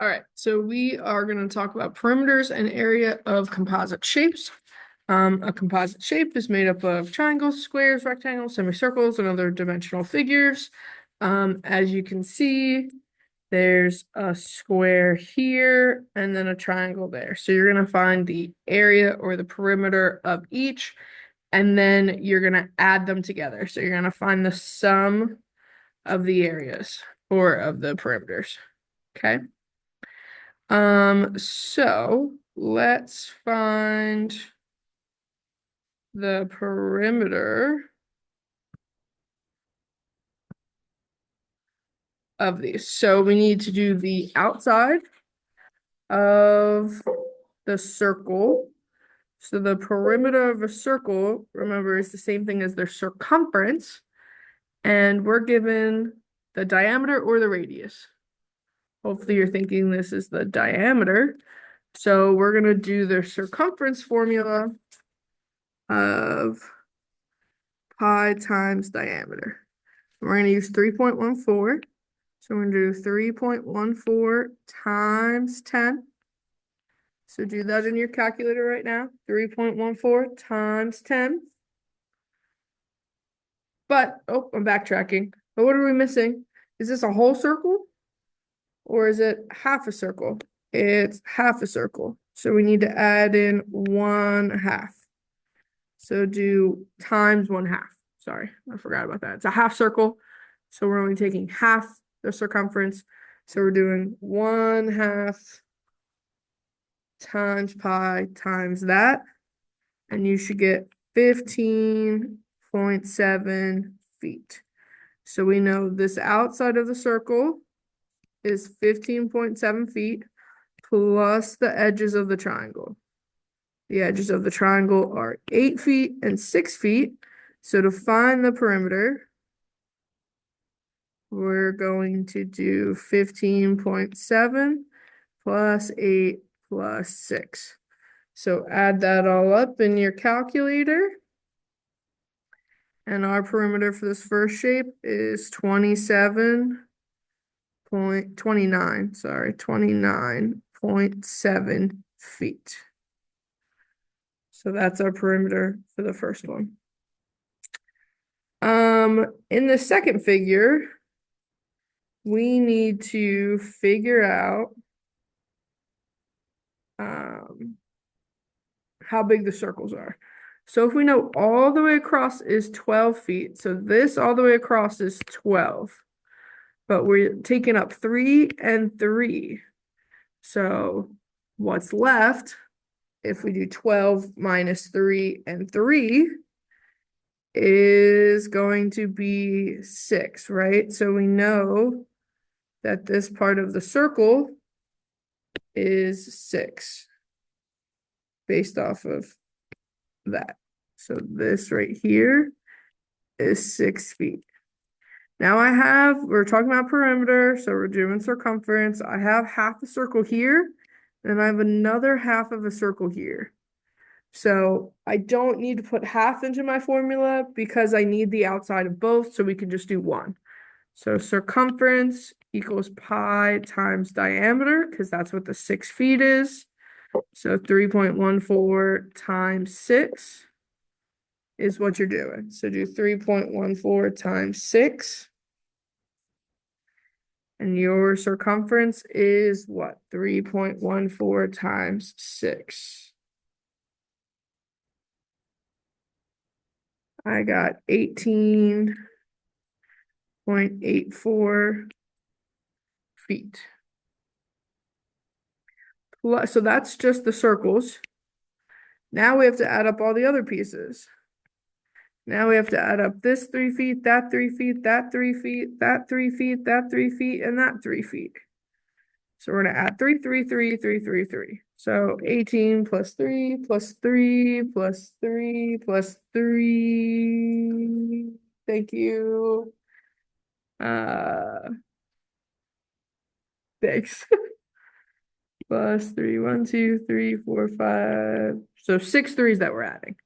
All right, so we are going to talk about perimeters and area of composite shapes. A composite shape is made up of triangles, squares, rectangles, semicircles, and other dimensional figures. As you can see, there's a square here and then a triangle there. So you're going to find the area or the perimeter of each, and then you're going to add them together. So you're going to find the sum of the areas or of the perimeters. Okay. So let's find the perimeter of these. So we need to do the outside of the circle. So the perimeter of a circle, remember, is the same thing as their circumference. And we're given the diameter or the radius. Hopefully you're thinking this is the diameter. So we're going to do the circumference formula of pi times diameter. We're going to use 3.14. So we're going to do 3.14 times 10. So do that in your calculator right now. 3.14 times 10. But, oh, I'm backtracking. But what are we missing? Is this a whole circle? Or is it half a circle? It's half a circle. So we need to add in 1/2. So do times 1/2. Sorry, I forgot about that. It's a half circle. So we're only taking half the circumference. So we're doing 1/2 times pi times that. And you should get 15.7 feet. So we know this outside of the circle is 15.7 feet plus the edges of the triangle. The edges of the triangle are 8 feet and 6 feet. So to find the perimeter, we're going to do 15.7 plus 8 plus 6. So add that all up in your calculator. And our perimeter for this first shape is 29.7 feet. So that's our perimeter for the first one. In the second figure, we need to figure out how big the circles are. So if we know all the way across is 12 feet, so this all the way across is 12, but we're taking up 3 and 3. So what's left, if we do 12 minus 3 and 3, is going to be 6, right? So we know that this part of the circle is 6 based off of that. So this right here is 6 feet. Now we're talking about perimeter, so we're doing circumference. I have half a circle here, and I have another half of a circle here. So I don't need to put half into my formula because I need the outside of both, so we can just do one. So circumference equals pi times diameter, because that's what the 6 feet is. So 3.14 times 6 is what you're doing. So do 3.14 times 6. And your circumference is what? 3.14 times 6. I got 18.84 feet. So that's just the circles. Now we have to add up all the other pieces. Now we have to add up this 3 feet, that 3 feet, that 3 feet, that 3 feet, that 3 feet, and that 3 feet. So we're going to add 3, 3, 3, 3, 3, 3. So 18 plus 3 plus 3 plus 3 plus 3. Thank you. Thanks. Plus 3, 1, 2, 3, 4, 5. So 6 threes that we're adding.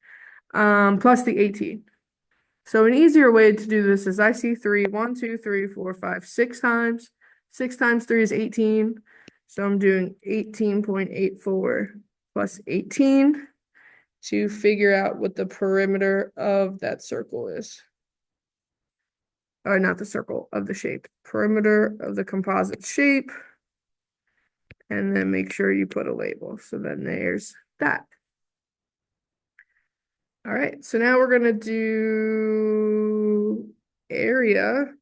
Plus the 18. So an easier way to do this is I see 3, 1, 2, 3, 4, 5, 6 times. 6 times 3 is 18. So I'm doing 18.84 plus 18 to figure out what the perimeter of that circle is. Or not the circle, of the shape. Perimeter of the composite shape. And then make sure you put a label. So then there's that. All right, so now we're gonna do area.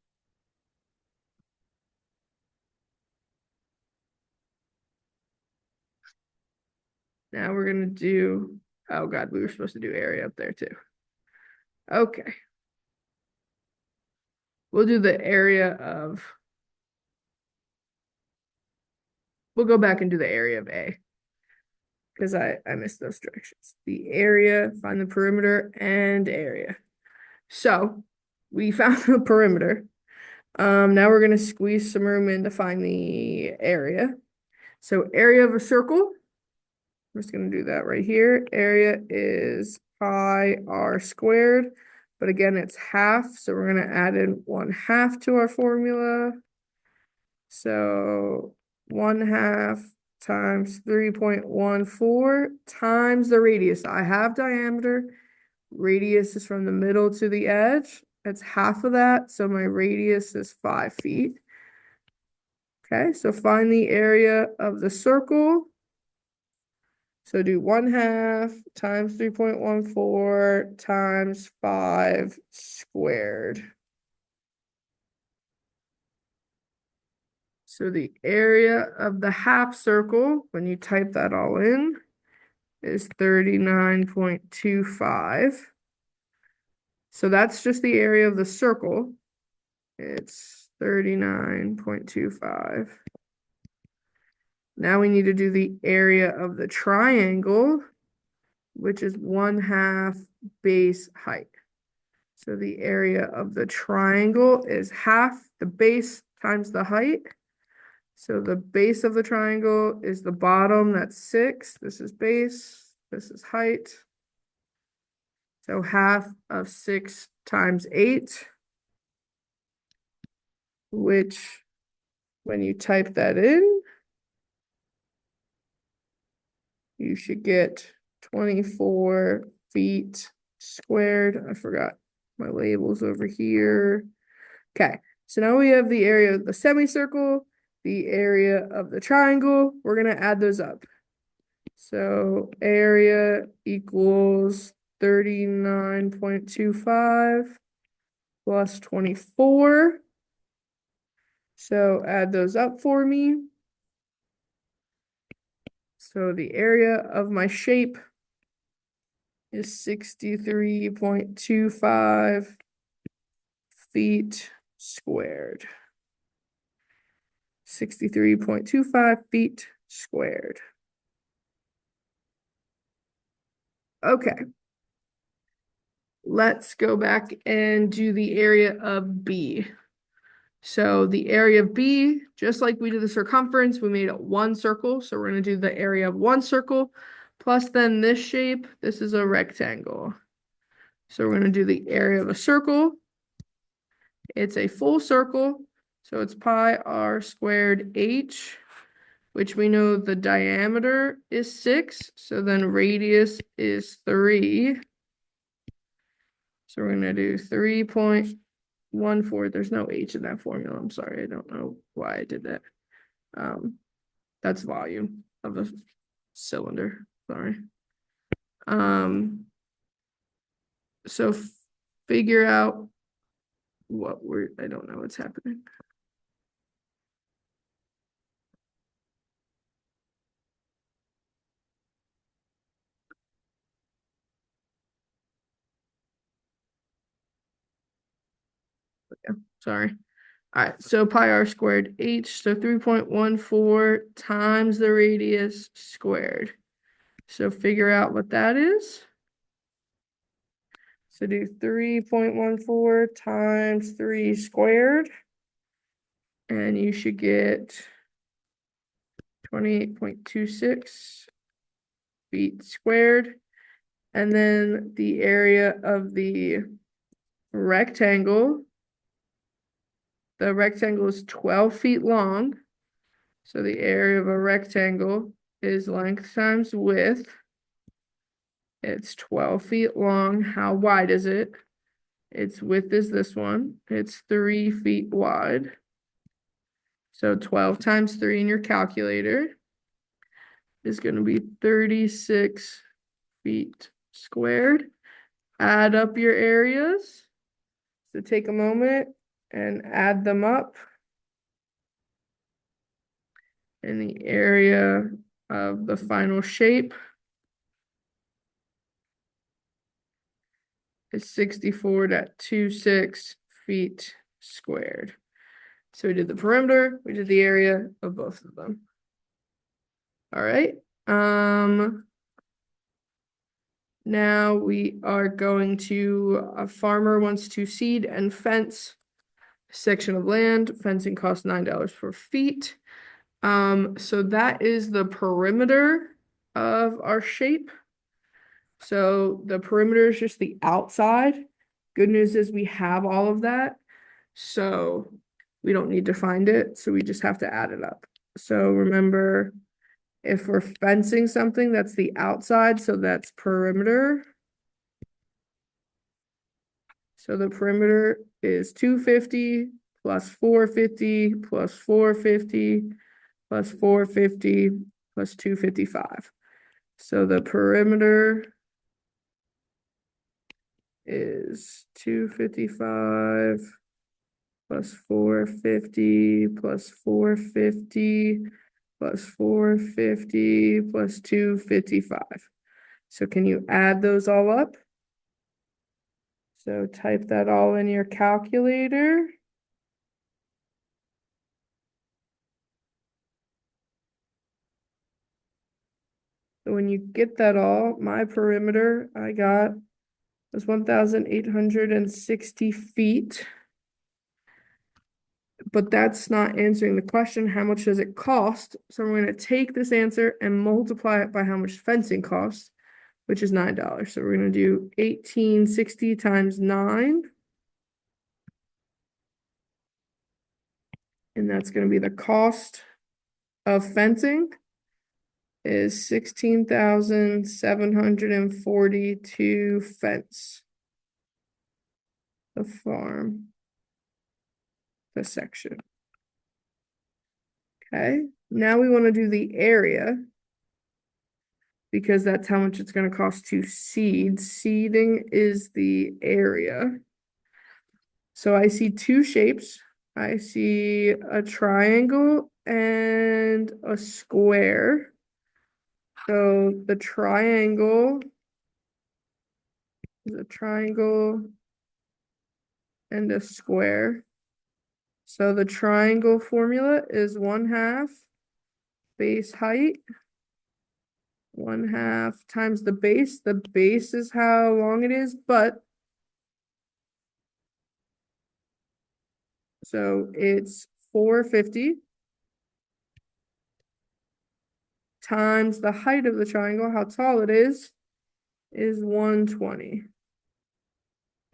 Now we're gonna do, oh God, we were supposed to do area up there too. Okay. We'll do the area of, we'll go back and do the area of A. Because I missed those directions. The area, find the perimeter and area. So we found the perimeter. Now we're gonna squeeze some room in to find the area. So area of a circle, we're just gonna do that right here. Area is pi r squared, but again, it's half. So we're gonna add in 1/2 to our formula. So 1/2 times 3.14 times the radius. I have diameter. Radius is from the middle to the edge. It's half of that, so my radius is 5 feet. Okay, so find the area of the circle. So do 1/2 times 3.14 times 5 squared. So the area of the half circle, when you type that all in, is 39.25. So that's just the area of the circle. It's 39.25. Now we need to do the area of the triangle, which is 1/2 base height. So the area of the triangle is half the base times the height. So the base of the triangle is the bottom, that's 6. This is base, this is height. So half of 6 times 8, which when you type that in, you should get 24 feet squared. I forgot my labels over here. Okay, so now we have the area of the semicircle, the area of the triangle. We're gonna add those up. So area equals 39.25 plus 24. So add those up for me. So the area of my shape is 63.25 feet squared. 63.25 feet squared. Okay. Let's go back and do the area of B. So the area of B, just like we did the circumference, we made it one circle. So we're going to do the area of one circle, plus then this shape, this is a rectangle. So we're going to do the area of a circle. It's a full circle, so it's pi r squared h, which we know the diameter is 6, so then radius is 3. So we're going to do 3.14. There's no h in that formula. I'm sorry. I don't know why I did that. That's volume of a cylinder. Sorry. So figure out what I don't know what's happening. Okay, sorry. All right, so pi r squared h, so 3.14 times the radius squared. So figure out what that is. So do 3.14 times 3 squared. And you should get 28.26 feet squared. And then the area of the rectangle is 12 feet long. So the area of a rectangle is length times width. It's 12 feet long. How wide is it? Its width is this one. It's 3 feet wide. So 12 times 3 in your calculator is going to be 36 feet squared. Add up your areas. So take a moment and add them up. And the area of the final shape is 64.26 feet squared. So we did the perimeter, we did the area of both of them. All right. Now we are going to, a farmer wants to seed and fence a section of land. Fencing costs $9 per feet. So that is the perimeter of our shape. So the perimeter is just the outside. Good news is we have all of that. So we don't need to find it. So we just have to add it up. So remember, if we're fencing something, that's the outside. So that's perimeter. So the perimeter is 250 plus 450 plus 450 plus 450 plus 255. So the perimeter is 255 plus 450 plus 450 plus 450 plus 255. So can you add those all up? So type that all in your calculator. So when you get that all, my perimeter I got was 1,860 feet. But that's not answering the question, how much does it cost? So we're going to take this answer and multiply it by how much fencing costs, which is $9. So we're going to do 1,860 times 9. And that's going to be the cost of fencing is 16,740 to fence the farm, the section. Okay, now we want to do the area because that's how much it's going to cost to seed. Seeding is the area. So I see two shapes. I see a triangle and a square. So the triangle is a triangle and a square. So the triangle formula is 1/2 base height, 1/2 times the base. The base is how long it is, but so it's 450 times the height of the triangle, how tall it is 120.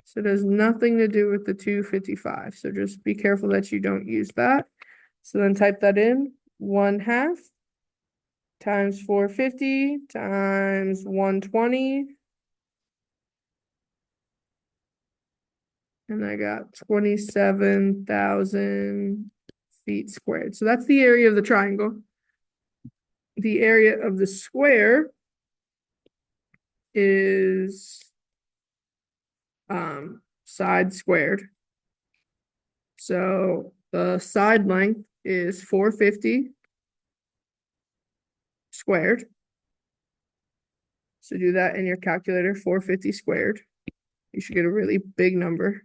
So it has nothing to do with the 255. So just be careful that you don't use that. So then type that in, 1/2 times 450 times 120. And I got 27,000 feet squared. So that's the area of the triangle. The area of the square is side squared. So the side length is 450 squared. So do that in your calculator, 450 squared. You should get a really big number.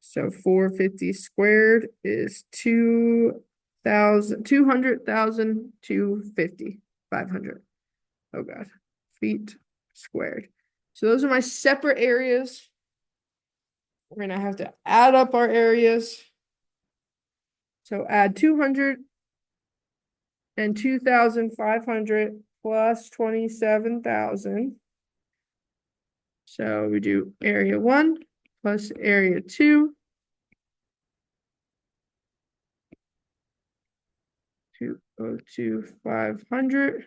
So 450 squared is 200,000 to 500. Oh God, feet squared. So those are my separate areas. We're gonna have to add up our areas. So add 200 and 2,500 plus 27,000. So we do area 1 plus area 2 202,500.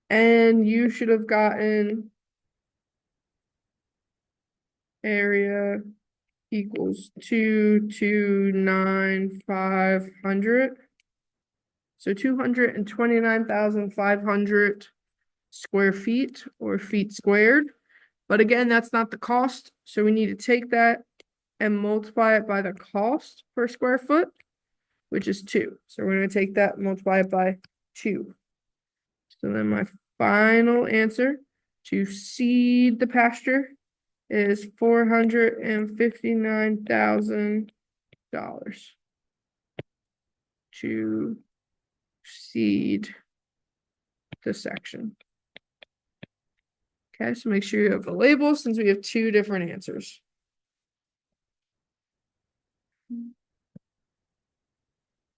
And you should have gotten area equals 229,500. So 229,500 square feet or feet squared. But again, that's not the cost. So we need to take that and multiply it by the cost per square foot, which is 2. So we're going to take that and multiply it by 2. So then my final answer to seed the pasture is $459,000 to seed the section. Okay, so make sure you have the label since we have 2 different answers.